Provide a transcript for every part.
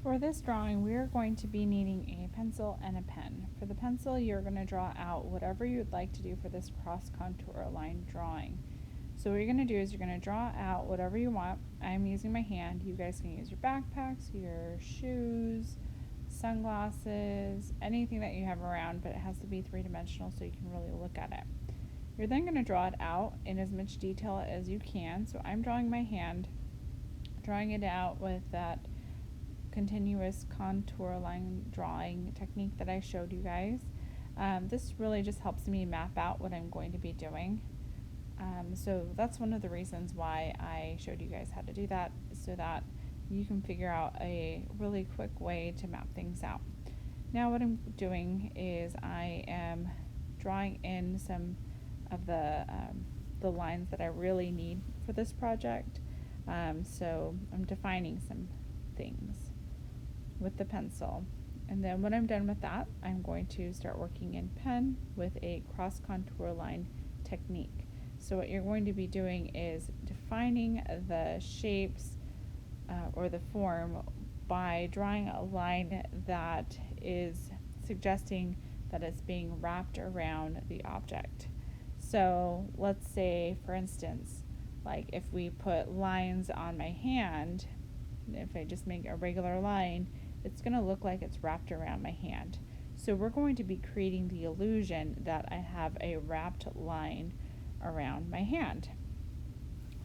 For this drawing, we are going to be needing a pencil and a pen. For the pencil, you're going to draw out whatever you'd like to do for this cross contour line drawing. So what you're going to do is you're going to draw out whatever you want. I'm using my hand. You guys can use your backpacks, your shoes, sunglasses, anything that you have around, but it has to be three-dimensional so you can really look at it. You're then going to draw it out in as much detail as you can. So I'm drawing my hand, drawing it out with that continuous contour line drawing technique that I showed you guys. This really just helps me map out what I'm going to be doing. So that's one of the reasons why I showed you guys how to do that, so that you can figure out a really quick way to map things out. Now what I'm doing is I am drawing in some of the lines that I really need for this project. So I'm defining some things with the pencil. And then when I'm done with that, I'm going to start working in pen with a cross contour line technique. So what you're going to be doing is defining the shapes or the form by drawing a line that is suggesting that it's being wrapped around the object. So let's say, for instance, like if we put lines on my hand, if I just make a regular line, it's going to look like it's wrapped around my hand. So we're going to be creating the illusion that I have a wrapped line around my hand.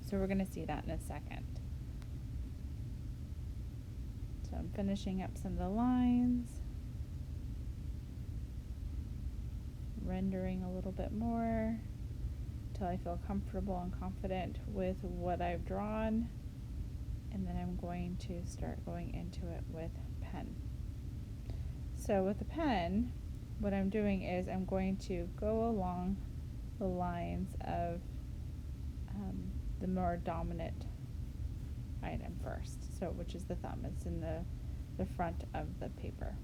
So we're going to see that in a second. So I'm finishing up some of the lines, rendering a little bit more until I feel comfortable and confident with what I've drawn. And then I'm going to start going into it with pen. So with the pen, what I'm doing is I'm going to go along the lines of the more dominant item first, so which is the thumb. It's in the front of the paper.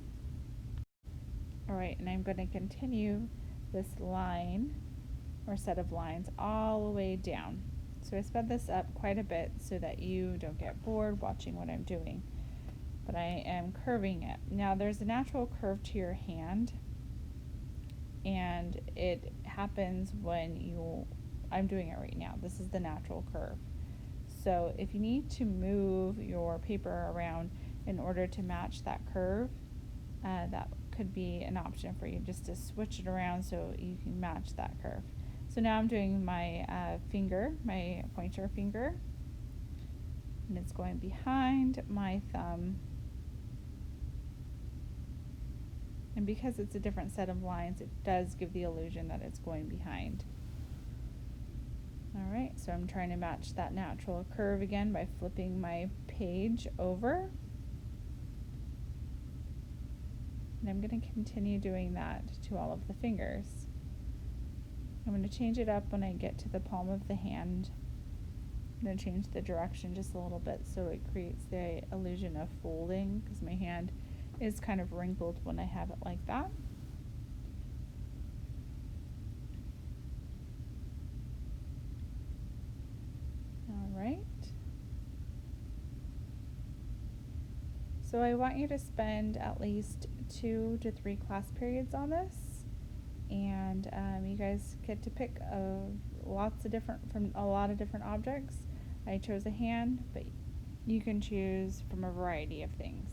Alright, and I'm going to continue this line or set of lines all the way down. So I sped this up quite a bit so that you don't get bored watching what I'm doing. But I am curving it. Now there's a natural curve to your hand, and it happens when I'm doing it right now. This is the natural curve. So if you need to move your paper around in order to match that curve, that could be an option for you, just to switch it around so you can match that curve. So now I'm doing my finger, my pointer finger, and it's going behind my thumb. And because it's a different set of lines, it does give the illusion that it's going behind. Alright, so I'm trying to match that natural curve again by flipping my page over. And I'm going to continue doing that to all of the fingers. I'm going to change it up when I get to the palm of the hand. I'm going to change the direction just a little bit so it creates the illusion of folding, because my hand is kind of wrinkled when I have it like that. Alright. So I want you to spend at least 2 to 3 class periods on this, and you guys get to pick from a lot of different objects. I chose a hand, but you can choose from a variety of things.